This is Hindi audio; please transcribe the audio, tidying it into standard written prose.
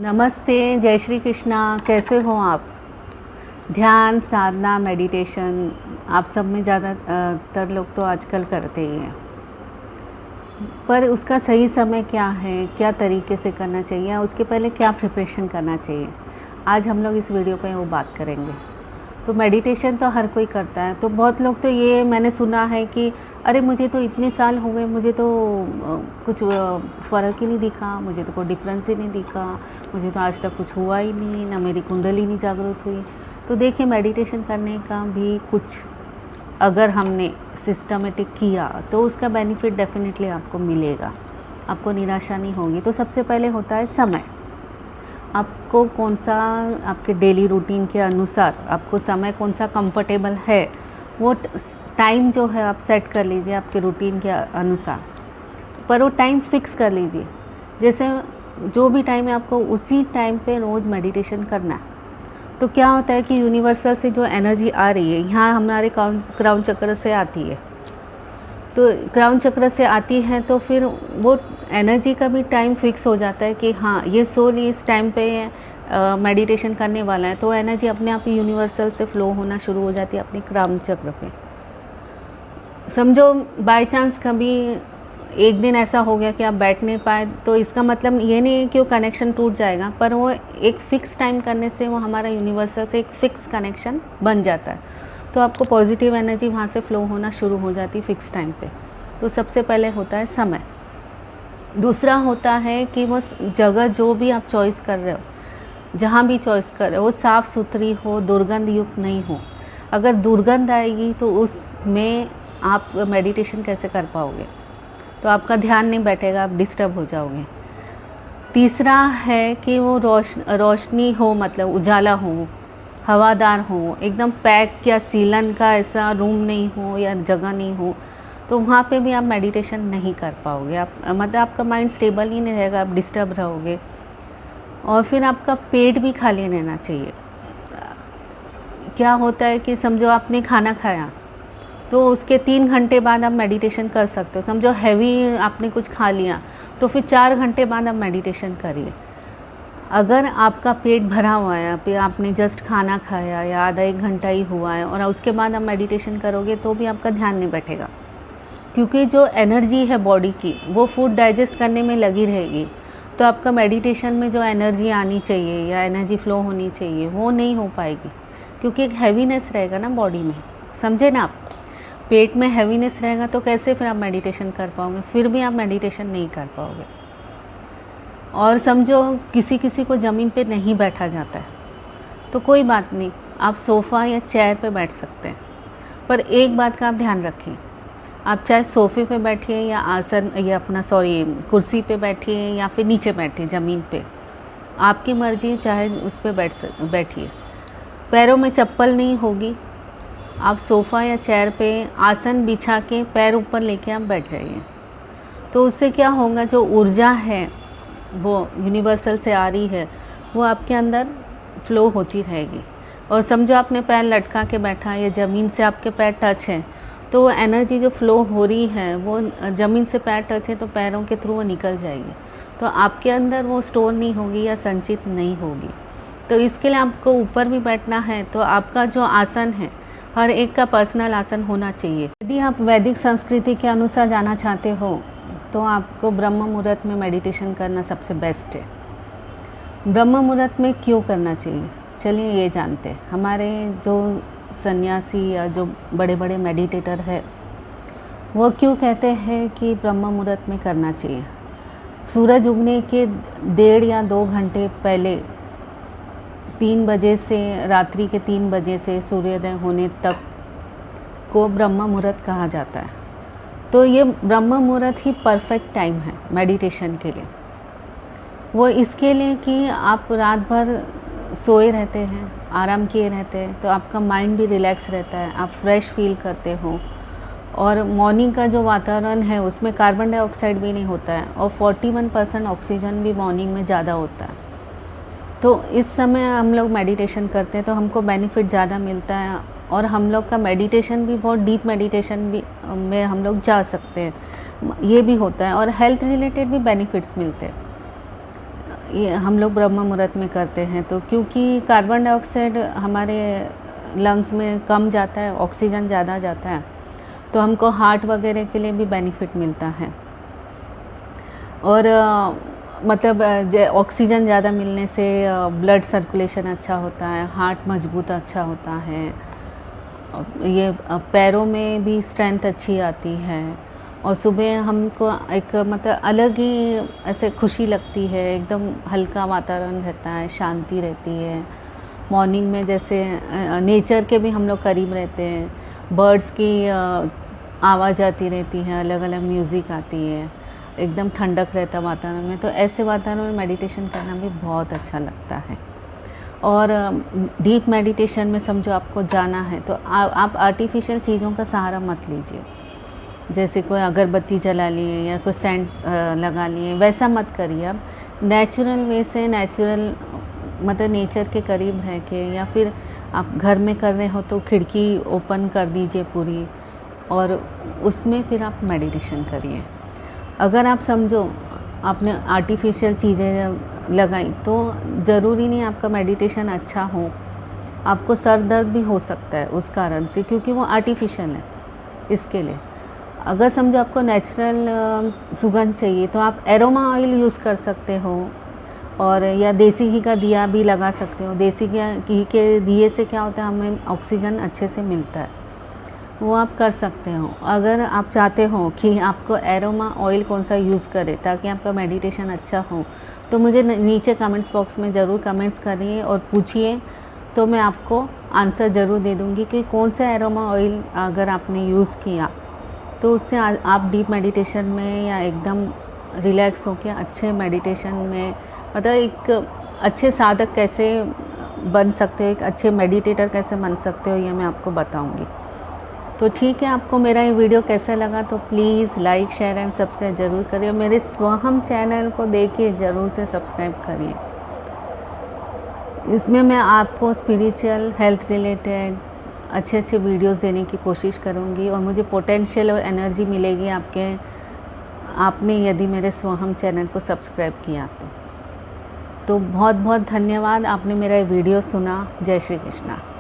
नमस्ते, जय श्री कृष्णा। कैसे हो आप? ध्यान, साधना, मेडिटेशन आप सब में ज़्यादातर लोग तो आजकल करते ही हैं, पर उसका सही समय क्या है, क्या तरीके से करना चाहिए, उसके पहले क्या प्रिपरेशन करना चाहिए, आज हम लोग इस वीडियो पे वो बात करेंगे। तो मेडिटेशन तो हर कोई करता है, तो बहुत लोग तो ये मैंने सुना है कि अरे मुझे तो इतने साल हो गए, मुझे तो कुछ फ़र्क ही नहीं दिखा, मुझे तो कोई डिफरेंस ही नहीं दिखा, मुझे तो आज तक कुछ हुआ ही नहीं, ना मेरी कुंडली नहीं जागृत हुई। तो देखिए, मेडिटेशन करने का भी कुछ अगर हमने सिस्टमेटिक किया तो उसका बेनिफिट डेफिनेटली आपको मिलेगा, आपको निराशा नहीं होगी। तो सबसे पहले होता है समय। आपको कौन सा आपके डेली रूटीन के अनुसार आपको समय कौन सा कंफर्टेबल है, वो टाइम जो है आप सेट कर लीजिए आपके रूटीन के अनुसार, पर वो टाइम फिक्स कर लीजिए। जैसे जो भी टाइम है आपको उसी टाइम पे रोज़ मेडिटेशन करना है। तो क्या होता है कि यूनिवर्सल से जो एनर्जी आ रही है यहाँ हमारे क्राउन चक्र से आती है, तो क्राउन चक्र से आती है तो फिर वो एनर्जी का भी टाइम फिक्स हो जाता है कि हाँ ये सोल इस टाइम पे मेडिटेशन करने वाला है, तो एनर्जी अपने आप ही यूनिवर्सल से फ्लो होना शुरू हो जाती है अपने क्राउन चक्र पे। समझो बाय चांस कभी एक दिन ऐसा हो गया कि आप बैठ नहीं पाए, तो इसका मतलब ये नहीं है कि वो कनेक्शन टूट जाएगा, पर वो एक फ़िक्स टाइम करने से वो हमारा यूनिवर्सल से एक फ़िक्स कनेक्शन बन जाता है, तो आपको पॉजिटिव एनर्जी वहाँ से फ़्लो होना शुरू हो जाती है फ़िक्स टाइम पे। तो सबसे पहले होता है समय। दूसरा होता है कि वो जगह जो भी आप चॉइस कर रहे हो, जहाँ भी चॉइस कर रहे हो वो साफ़ सुथरी हो, दुर्गंध युक्त नहीं हो। अगर दुर्गंध आएगी तो उसमें आप मेडिटेशन कैसे कर पाओगे, तो आपका ध्यान नहीं बैठेगा, आप डिस्टर्ब हो जाओगे। तीसरा है कि वो रोशनी हो, मतलब उजाला हो, हवादार हो, एकदम पैक या सीलन का ऐसा रूम नहीं हो या जगह नहीं हो, तो वहाँ पे भी आप मेडिटेशन नहीं कर पाओगे। आप मतलब आपका माइंड स्टेबल ही नहीं रहेगा, आप डिस्टर्ब रहोगे। और फिर आपका पेट भी खाली रहना चाहिए। क्या होता है कि समझो आपने खाना खाया तो उसके 3 घंटे बाद आप मेडिटेशन कर सकते हो। समझो हैवी आपने कुछ खा लिया तो फिर 4 घंटे बाद आप मेडिटेशन करिए। अगर आपका पेट भरा हुआ है, फिर आपने जस्ट खाना खाया या आधा 1 घंटा ही हुआ है और उसके बाद आप मेडिटेशन करोगे तो भी आपका ध्यान नहीं बैठेगा, क्योंकि जो एनर्जी है बॉडी की वो फूड डाइजेस्ट करने में लगी रहेगी। तो आपका मेडिटेशन में जो एनर्जी आनी चाहिए या एनर्जी फ़्लो होनी चाहिए वो नहीं हो पाएगी, क्योंकि एक हैवीनेस रहेगा ना बॉडी में। समझे ना आप? पेट में हैवीनेस रहेगा तो कैसे फिर आप मेडिटेशन कर पाओगे? फिर भी आप मेडिटेशन नहीं कर पाओगे। और समझो किसी किसी को ज़मीन पे नहीं बैठा जाता है, तो कोई बात नहीं, आप सोफ़ा या चेयर पे बैठ सकते हैं। पर एक बात का आप ध्यान रखें, आप चाहे सोफ़े पे बैठिए या आसन या कुर्सी पे बैठिए या फिर नीचे बैठिए ज़मीन पे, आपकी मर्ज़ी, चाहे उस पे बैठिए। पैरों में चप्पल नहीं होगी, आप सोफ़ा या चेयर पे आसन बिछा के पैर ऊपर लेके आप बैठ जाइए। तो उससे क्या होगा, जो ऊर्जा है वो यूनिवर्सल से आ रही है वो आपके अंदर फ़्लो होती रहेगी। और समझो आपने पैर लटका के बैठा या ज़मीन से आपके पैर टच हैं, तो वो एनर्जी जो फ़्लो हो रही है वो ज़मीन से पैर टच है तो पैरों के थ्रू वो निकल जाएगी, तो आपके अंदर वो स्टोर नहीं होगी या संचित नहीं होगी। तो इसके लिए आपको ऊपर भी बैठना है, तो आपका जो आसन है हर एक का पर्सनल आसन होना चाहिए। यदि आप वैदिक संस्कृति के अनुसार जाना चाहते हो तो आपको ब्रह्म मुहूर्त में मेडिटेशन करना सबसे बेस्ट है। ब्रह्म मुहूर्त में क्यों करना चाहिए, चलिए ये जानते हैं। हमारे जो सन्यासी या जो बड़े बड़े मेडिटेटर है वो क्यों कहते हैं कि ब्रह्म मुहूर्त में करना चाहिए। सूरज उगने के 1.5 या 2 घंटे पहले 3 बजे से, रात्रि के 3 बजे से सूर्योदय होने तक को ब्रह्म मुहूर्त कहा जाता है। तो ये ब्रह्म मुहूर्त ही परफेक्ट टाइम है मेडिटेशन के लिए। वो इसके लिए कि आप रात भर सोए रहते हैं, आराम किए रहते हैं, तो आपका माइंड भी रिलैक्स रहता है, आप फ्रेश फील करते हो। और मॉर्निंग का जो वातावरण है उसमें कार्बन डाइऑक्साइड भी नहीं होता है और 41% ऑक्सीजन भी मॉर्निंग में ज़्यादा होता है। तो इस समय हम लोग मेडिटेशन करते हैं तो हमको बेनिफिट ज़्यादा मिलता है, और हम लोग का मेडिटेशन भी बहुत डीप मेडिटेशन भी में हम लोग जा सकते हैं, ये भी होता है। और हेल्थ रिलेटेड भी बेनिफिट्स मिलते हैं। ये हम लोग ब्रह्म मुहूर्त में करते हैं, तो क्योंकि कार्बन डाइऑक्साइड हमारे लंग्स में कम जाता है, ऑक्सीजन ज़्यादा जाता है, तो हमको हार्ट वगैरह के लिए भी बेनिफिट मिलता है। और मतलब ऑक्सीजन ज़्यादा मिलने से ब्लड सर्कुलेशन अच्छा होता है, हार्ट मजबूत अच्छा होता है, ये पैरों में भी स्ट्रेंथ अच्छी आती है, और सुबह हमको एक मतलब अलग ही ऐसे खुशी लगती है, एकदम हल्का वातावरण रहता है, शांति रहती है। मॉर्निंग में जैसे नेचर के भी हम लोग करीब रहते हैं, बर्ड्स की आवाज़ आती रहती है, अलग अलग म्यूज़िक आती है, एकदम ठंडक रहता है वातावरण में। तो ऐसे वातावरण में मेडिटेशन करना भी बहुत अच्छा लगता है। और डीप मेडिटेशन में समझो आपको जाना है तो आप आर्टिफिशियल चीज़ों का सहारा मत लीजिए, जैसे कोई अगरबत्ती जला लिए या कोई सेंट लगा लिए, वैसा मत करिए। आप नेचुरल वे से, नेचुरल मतलब नेचर के करीब रह के, या फिर आप घर में कर रहे हो तो खिड़की ओपन कर दीजिए पूरी, और उसमें फिर आप मेडिटेशन करिए। अगर आप समझो आपने आर्टिफिशियल चीज़ें लगाई तो ज़रूरी नहीं आपका मेडिटेशन अच्छा हो, आपको सर दर्द भी हो सकता है उस कारण से, क्योंकि वो आर्टिफिशियल है। इसके लिए अगर समझो आपको नेचुरल सुगंध चाहिए तो आप एरोमा ऑयल यूज़ कर सकते हो, और या देसी घी का दिया भी लगा सकते हो। देसी घी के दिए से क्या होता है, हमें ऑक्सीजन अच्छे से मिलता है, वो आप कर सकते हो। अगर आप चाहते हो कि आपको एरोमा ऑयल कौन सा यूज़ करें ताकि आपका मेडिटेशन अच्छा हो, तो मुझे नीचे कमेंट्स बॉक्स में ज़रूर कमेंट्स करिए और पूछिए, तो मैं आपको आंसर ज़रूर दे दूँगी कि कौन सा एरोमा ऑयल अगर आपने यूज़ किया तो उससे आप डीप मेडिटेशन में या एकदम रिलैक्स होकर अच्छे मेडिटेशन में, मतलब एक अच्छे साधक कैसे बन सकते हो, एक अच्छे मेडिटेटर कैसे बन सकते हो, ये मैं आपको बताऊँगी। तो ठीक है, आपको मेरा ये वीडियो कैसा लगा तो please like, share and subscribe ज़रूर करिए, और मेरे स्वहम चैनल को देखिए, ज़रूर से सब्सक्राइब करिए। इसमें मैं आपको स्पिरिचुअल, हेल्थ रिलेटेड अच्छे अच्छे वीडियोस देने की कोशिश करूँगी, और मुझे पोटेंशियल और एनर्जी मिलेगी आपने यदि मेरे स्वहम चैनल को सब्सक्राइब किया तो बहुत बहुत धन्यवाद, आपने मेरा ये वीडियो सुना। जय श्री कृष्णा।